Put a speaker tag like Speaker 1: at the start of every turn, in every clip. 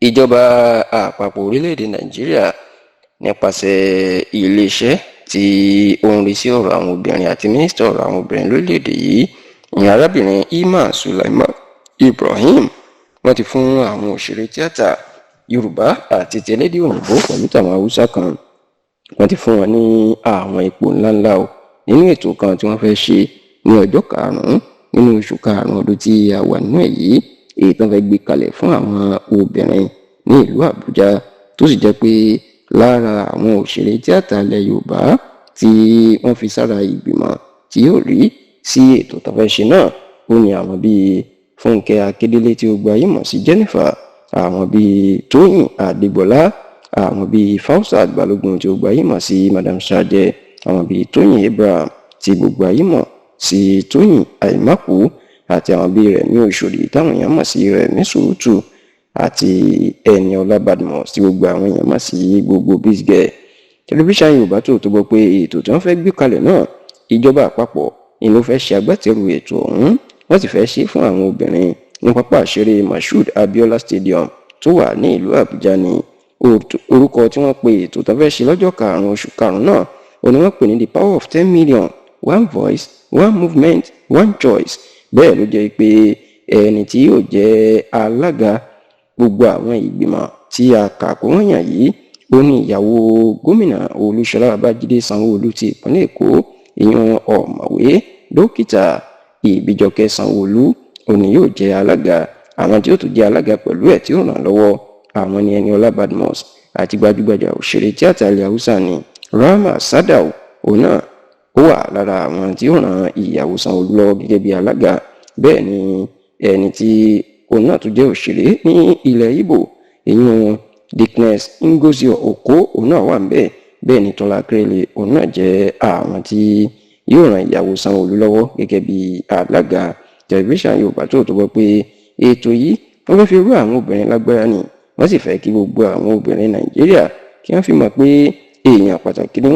Speaker 1: Ìjọba àpapọ̀ orílẹ̀-èdè Nàìjíríà nípasẹ̀ iléeṣẹ́ tí ó ń rí sí ọ̀rọ̀ àwọn obìnrin àti mínísítà ọ̀rọ̀ àwọn obìnrin lórílẹ̀-èdè yìí, ìyẹn arábìnrin Iman Sulaiman Ibrahim, wọ́n ti fún àwọn òṣèré tíátà Yorùbá àti tẹ̀lédè òyìnbó pẹ̀lú tàwọn Haúsá kan, wọ́n ti fún wọn ní àwọn ipò ńláńlá nínú ètò kan tí wọ́n fẹ́ ṣe ní ọjọ́ 5 nínú oṣù 5 ọdún tí a wà nínú ẹ̀ yìí, èyí tó ń fẹ́ gbé kalẹ̀ fún àwọn obìnrin ní ìlú Àbújá, tó sì jẹ́ pé lára àwọn òṣèré tíátà ilẹ̀ Yorùbá tí wọ́n fi sára ìgbìmọ̀ tí yóò rí sí ètò tó fẹ́ ṣe náà, ó ní àwọn bíi Fúnkẹ́ Akíndélé tí ó gba ayé mọ̀ sí Jennifer, àwọn bíi Tóyìn Adégbọlá, àwọn bíi Fausat Balógun tí ó gba ayé mọ̀ sí Madam Sajẹ, àwọn bíi Tóyìn Abraham tí gbogbo ayé mọ̀ sí Tóyìn Àìmákù, àti àwọn bíi Rẹ̀mí Òṣòdì táwọn èèyàn mọ̀ sí Rẹ̀mí Sùúrùtù, àti Ẹniọlá Badmus tí gbogbo àwọn èèyàn mọ̀ sí Gbogbo Bizgẹ̀. Tẹlifíṣàn Yorùbá Tòótọ́ gbọ́ pé ètò tí wọ́n fẹ́ gbé kalẹ̀ náà, ìjọba àpapọ̀ ni ló fẹ́ ṣe agbátẹrù ètò ọ̀hún, wọ́n sì fẹ́ ṣe fún àwọn obìnrin ní pápá ìṣeré Moshood Abiola Stadium tó wà ní ìlú Àbújá. Ní orúkọ tí wọ́n pe ètò tó fẹ́ ṣe lọ́jọ́ 5 oṣù 5 náà, òní wọ́n pè ní The Power of 10 Million, One Voice, One Movement, One Choice. Bẹ́ẹ̀ ló jẹ́ pé ẹni tí yóò jẹ́ alága gbogbo àwọn ìgbìmọ̀ tí a kà kó wọ́n yàn yìí, ó ní ìyàwó gómìnà Olúṣọlá Babájídé Sanwó-Olú ti ìpínlẹ̀ Èkó, ìyẹn ọ̀mọ̀wé dókítà Ìbíjọkẹ́ Sanwó-Olú, òní yóò jẹ́ alága. Àwọn tí ó tún jẹ́ alága pẹ̀lú ẹ̀ tí ó ràn lọ́wọ́, àwọn ni Ẹniọlá Badmus àti gbajúgbajà òṣèré tíátà ilẹ̀ Haúsá ní Rahma Sadau. Òun náà ó wà lára àwọn tí ó ràn ìyàwó Sanwó-Olú lọ́wọ́ gẹ́gẹ́ bí alága. Bẹ́ẹ̀ ni ẹni tí òun náà tún jẹ́ òṣèré ní ilẹ̀ Ìgbò, ìyẹn Dickness Ngozi Oko, òun náà wà ńbẹ̀. Bẹ́ẹ̀ ni Tọ́lá Akérèlé, òun náà jẹ́ àwọn tí yóò ràn ìyàwó Sanwó-Olú lọ́wọ́ gẹ́gẹ́ bí alága. Tẹlifíṣàn Yorùbá Tòótọ́ gbọ́ pé ètò yìí wọ́n fẹ́ fi rú àwọn obìnrin lágbára ni, wọ́n sì fẹ́ kí gbogbo àwọn obìnrin Nàìjíríà kí wọ́n fi mọ̀ pé èèyàn pàtàkì ni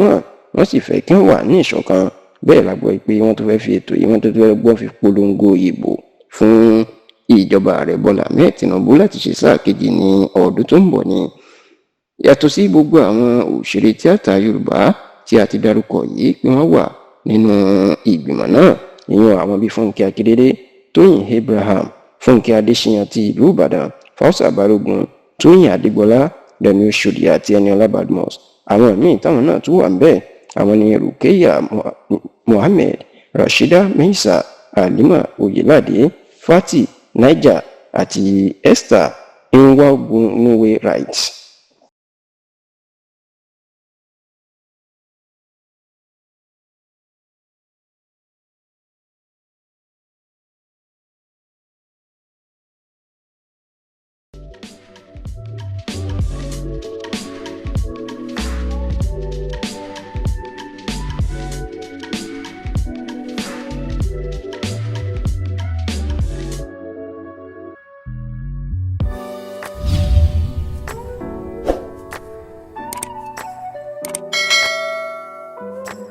Speaker 1: wọ́n sì fẹ́ kí wọ́n wà ní ìṣọ̀kan. Bẹ́ẹ̀ la gbọ́ pé wọ́n tó fẹ́ fi ètò yìí, wọ́n tó fẹ́ gbọ́n fi polongo ìbò fún ìjọba ààrẹ Bọ́lá Ahmed Tinubu láti ṣe sáà kejì ní ọdún tó ń bọ̀ ni. Yàtọ̀ sí gbogbo àwọn òṣèré tíátà Yorùbá tí a ti dárúkọ yìí pé wọ́n wà nínú ìgbìmọ̀ náà, ìyẹn àwọn bíi Fúnkẹ́ Akíndélé, Tóyìn Abraham, Fúnkẹ́ Adéṣíyàn ti ìlú Ìbàdàn, Fausat Balógun, Tóyìn Adégbọlá, Rẹ̀mí Òṣòdì àti Ẹniọlá Badmus. Àwọn míì táwọn náà tún wà ńbẹ̀, àwọn ni Rukayya Mohammed, Rashida Meisa, Halima Oyelade, Fati Niger àti Esther Nwaogunuwe Wright.